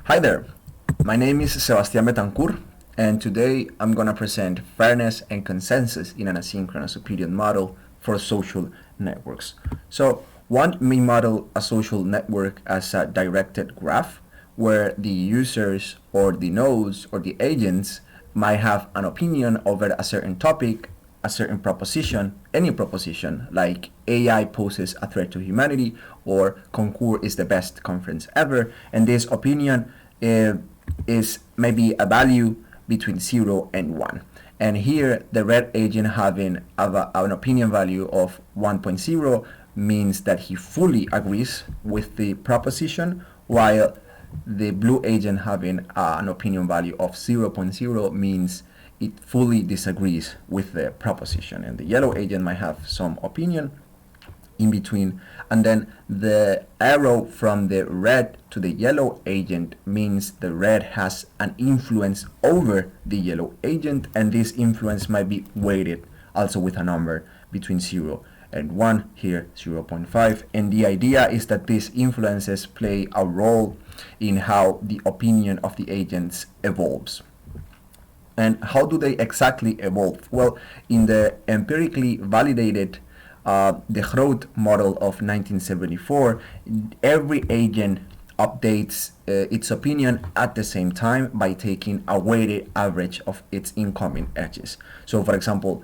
Hi there, my name is Sebastián Betancourt, and today I'm going to present fairness and consensus in an asynchronous opinion model for social networks. So, one may model a social network as a directed graph where the users or the nodes or the agents might have an opinion over a certain topic, a certain proposition, any proposition like AI poses a threat to humanity or CONCUR is the best conference ever, and this opinion is maybe a value between 0 and 1. And here the red agent having an opinion value of 1.0 means that he fully agrees with the proposition, while the blue agent having an opinion value of 0.0 means it fully disagrees with the proposition, and the yellow agent might have some opinion in between. And then the arrow from the red to the yellow agent means the red has an influence over the yellow agent, and this influence might be weighted also with a number between 0 and 1, here 0.5. And the idea is that these influences play a role in how the opinion of the agents evolves. And how do they exactly evolve? Well, in the empirically validated the Groot model of 1974, every agent updates its opinion at the same time by taking a weighted average of its incoming edges. So, for example,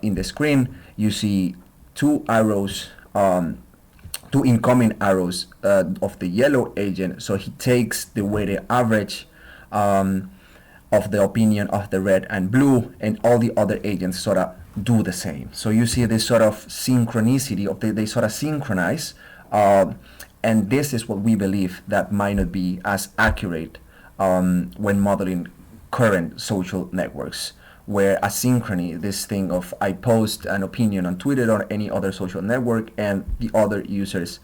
in the screen, you see two arrows, two incoming arrows of the yellow agent. So he takes the weighted average of the opinion of the red and blue, and all the other agents sort of do the same. So you see this sort of synchronicity of they sort of synchronize, and this is what we believe that might not be as accurate when modeling current social networks, where asynchrony, this thing of I post an opinion on Twitter or any other social network, and the other users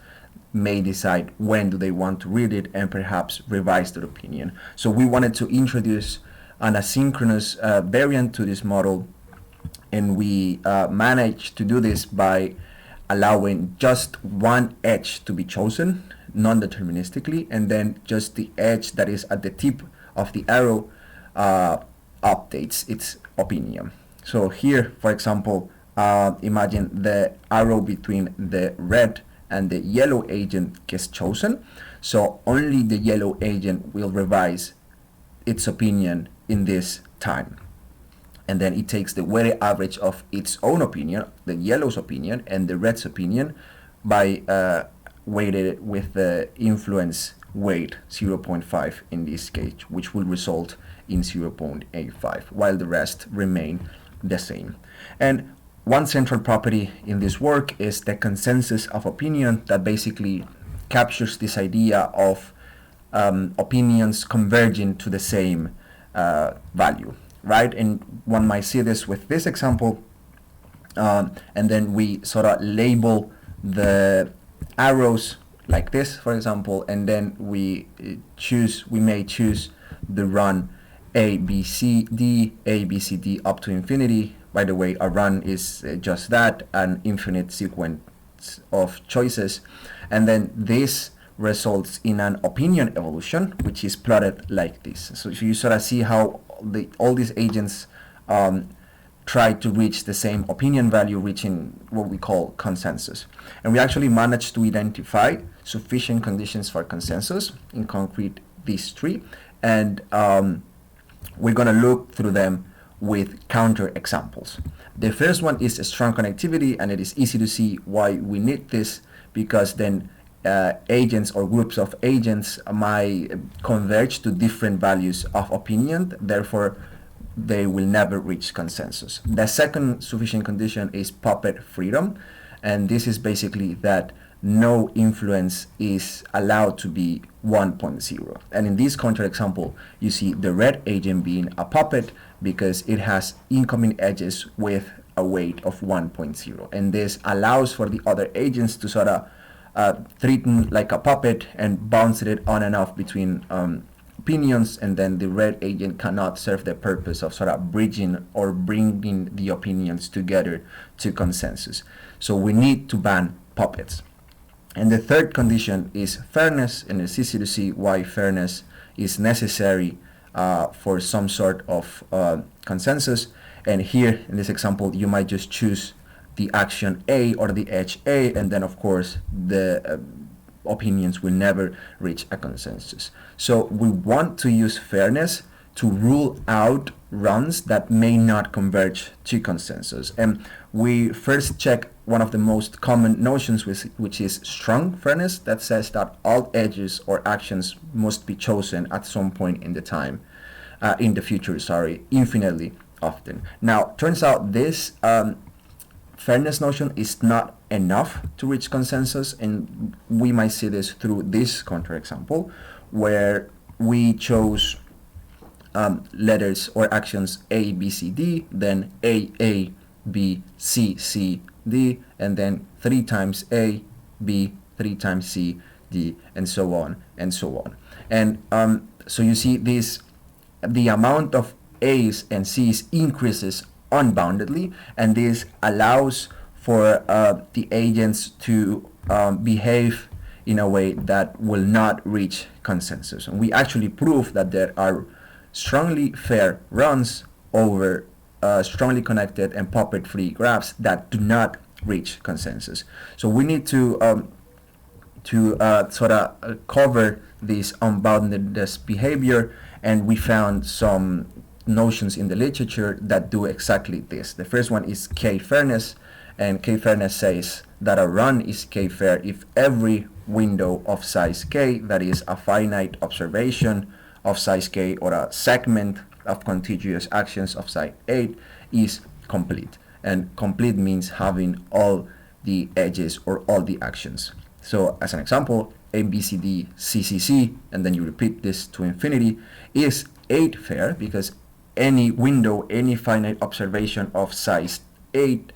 may decide when do they want to read it and perhaps revise their opinion. So we wanted to introduce an asynchronous variant to this model, and we managed to do this by allowing just one edge to be chosen non-deterministically, and then just the edge that is at the tip of the arrow updates its opinion. So here, for example, imagine the arrow between the red and the yellow agent gets chosen, so only the yellow agent will revise its opinion in this time, and then it takes the weighted average of its own opinion, the yellow's opinion and the red's opinion, by weighted with the influence weight 0.5 in this case, which will result in 0.85, while the rest remain the same. And one central property in this work is the consensus of opinion, that basically captures this idea of opinions converging to the same value, right? And one might see this with this example, and then we sort of label the arrows like this, for example, and then we may choose the run A, B, C, D, A, B, C, D up to infinity. By the way, a run is just that, an infinite sequence of choices, and then this results in an opinion evolution, which is plotted like this. So you sort of see how all these agents try to reach the same opinion value, reaching what we call consensus. And we actually managed to identify sufficient conditions for consensus, in concrete these three, and we're going to look through them with counter examples. The first one is a strong connectivity, and it is easy to see why we need this, because then agents or groups of agents might converge to different values of opinion, therefore they will never reach consensus. The second sufficient condition is puppet freedom, and this is basically that no influence is allowed to be 1.0. And in this counter example, you see the red agent being a puppet because it has incoming edges with a weight of 1.0, and this allows for the other agents to sort of treated like a puppet and bounced it on and off between opinions, and then the red agent cannot serve the purpose of sort of bridging or bringing the opinions together to consensus. So we need to ban puppets. And the third condition is fairness, and it's easy to see why fairness is necessary for some sort of consensus. And here in this example, you might just choose the action A or the edge A, and then of course the opinions will never reach a consensus. So we want to use fairness to rule out runs that may not converge to consensus. And we first check one of the most common notions, which is strong fairness, that says that all edges or actions must be chosen at some point in the future, infinitely often. Now, turns out this fairness notion is not enough to reach consensus, and we might see this through this counterexample, where we chose letters or actions A, B, C, D, then A, B, C, D, and then 3 times A, B, 3 times C, D, and so on and so on. And so you see the amount of A's and C's increases unboundedly, and this allows for the agents to behave in a way that will not reach consensus. And we actually prove that there are strongly fair runs over strongly connected and puppet-free graphs that do not reach consensus. So we need to sort of cover this unboundedness behavior, and we found some notions in the literature that do exactly this. The first one is K-fairness, and K-fairness says that a run is K-fair if every window of size K, that is a finite observation of size K or a segment of contiguous actions of size 8, is complete. And complete means having all the edges or all the actions. So as an example, A, B, C, D, C, C, C, and then you repeat this to infinity, is 8 fair because any window, any finite observation of size 8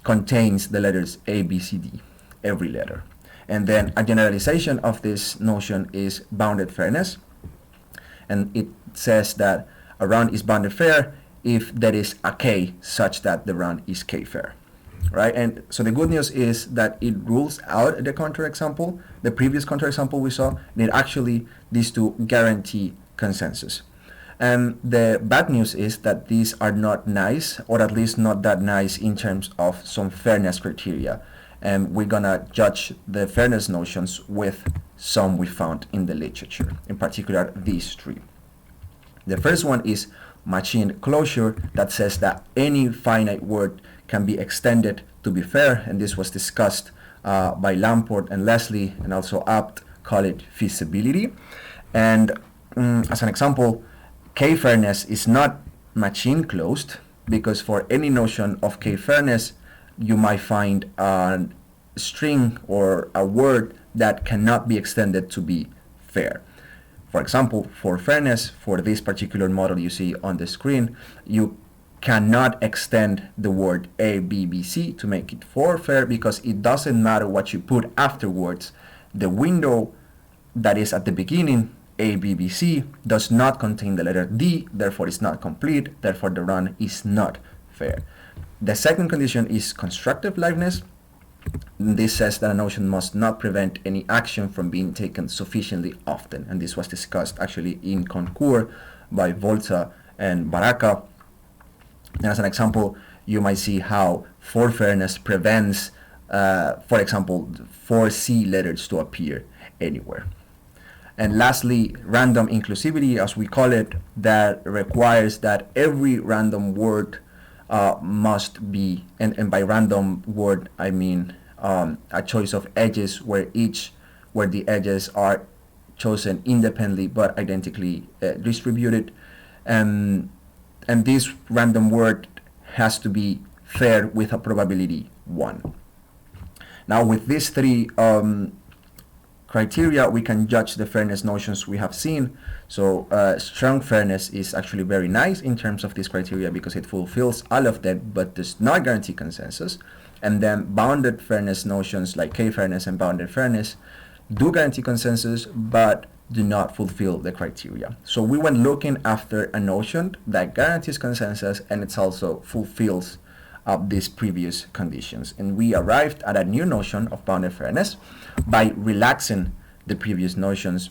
contains the letters A, B, C, D, every letter. And then a generalization of this notion is bounded fairness, and it says that a run is bounded fair if there is a K such that the run is K fair, right? And so the good news is that it rules out the counterexample, the previous counterexample we saw, and it actually leads to guarantee consensus. And the bad news is that these are not nice, or at least not that nice in terms of some fairness criteria. And we're gonna judge the fairness notions with some we found in the literature, in particular these 3. The first one is machine closure, that says that any finite word can be extended to be fair, and this was discussed by Lamport and Leslie, and also Abt call it feasibility. And as an example, K-fairness is not machine closed, because for any notion of K-fairness, you might find a string or a word that cannot be extended to be fair. For example, for fairness, for this particular model you see on the screen, you cannot extend the word A, B, B, C to make it for fair, because it doesn't matter what you put afterwards. The window that is at the beginning, A, B, B, C, does not contain the letter D, therefore it's not complete, therefore the run is not fair. The second condition is constructive liveness. This says that a notion must not prevent any action from being taken sufficiently often, and this was discussed actually in CONCUR by Volta and Baraka. And as an example, you might see how for fairness prevents, for example, 4 C letters to appear anywhere. And lastly, random inclusivity, as we call it, that requires that every random word must be, and by random word I mean a choice of edges where the edges are chosen independently but identically distributed, and this random word has to be fair with a probability 1. Now with these 3 criteria, we can judge the fairness notions we have seen. So strong fairness is actually very nice in terms of this criteria because it fulfills all of them but does not guarantee consensus. And then bounded fairness notions like K-fairness and bounded fairness do guarantee consensus but do not fulfill the criteria. So we went looking after a notion that guarantees consensus and it also fulfills of these previous conditions. And we arrived at a new notion of bounded fairness by relaxing the previous notions,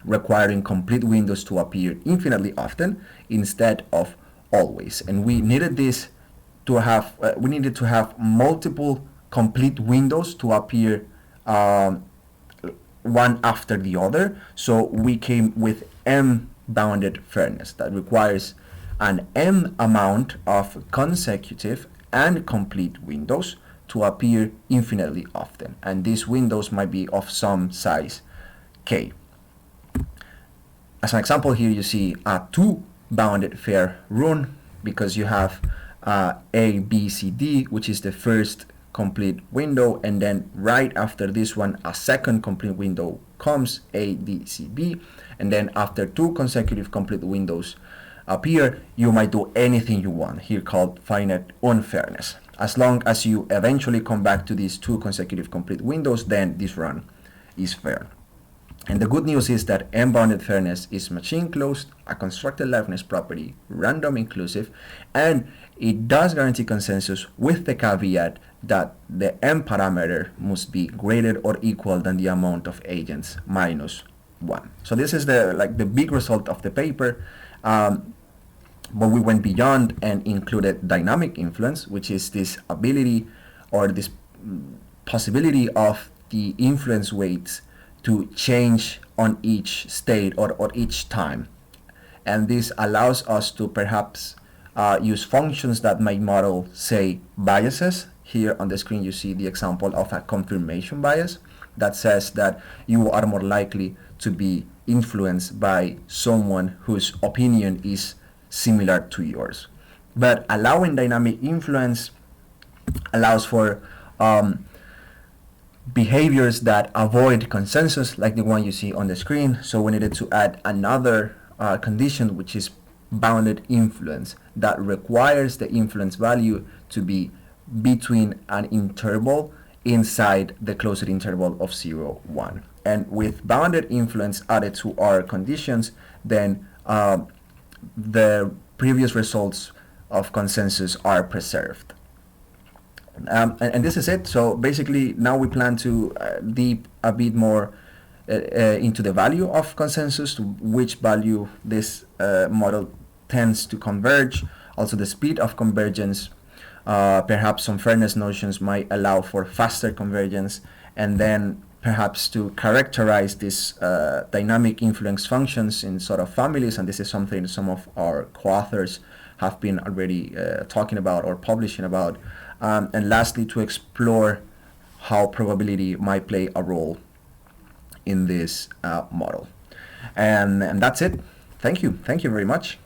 requiring complete windows to appear infinitely often instead of always. And we needed this to have we needed to have multiple complete windows to appear one after the other. So we came with M bounded fairness that requires an M amount of consecutive and complete windows to appear infinitely often. And these windows might be of some size K. As an example here, you see a 2 bounded fair run because you have A, B, C, D, which is the first complete window, and then right after this one a second complete window comes, A, D, C, B, and then after 2 consecutive complete windows appear, you might do anything you want, here called finite unfairness. As long as you eventually come back to these 2 consecutive complete windows, then this run is fair. And the good news is that M-bounded fairness is machine-closed, a constructed liveness property, random inclusive, and it does guarantee consensus with the caveat that the M parameter must be greater or equal than the amount of agents minus 1. So this is the big result of the paper. But we went beyond and included dynamic influence, which is this ability or this possibility of the influence weights to change on each state or each time. And this allows us to perhaps use functions that might model, say, biases. Here on the screen you see the example of a confirmation bias that says that you are more likely to be influenced by someone whose opinion is similar to yours. But allowing dynamic influence allows for behaviors that avoid consensus, like the one you see on the screen. So we needed to add another condition, which is bounded influence, that requires the influence value to be between an interval inside the closed interval of 0, 1. And with bounded influence added to our conditions, then the previous results of consensus are preserved. And this is it. So basically now we plan to deep a bit more into the value of consensus, to which value this model tends to converge, also the speed of convergence. Perhaps some fairness notions might allow for faster convergence, and then perhaps to characterize these dynamic influence functions in sort of families, and this is something some of our co-authors have been already talking about or publishing about. And lastly, to explore how probability might play a role in this model. And that's it. Thank you very much.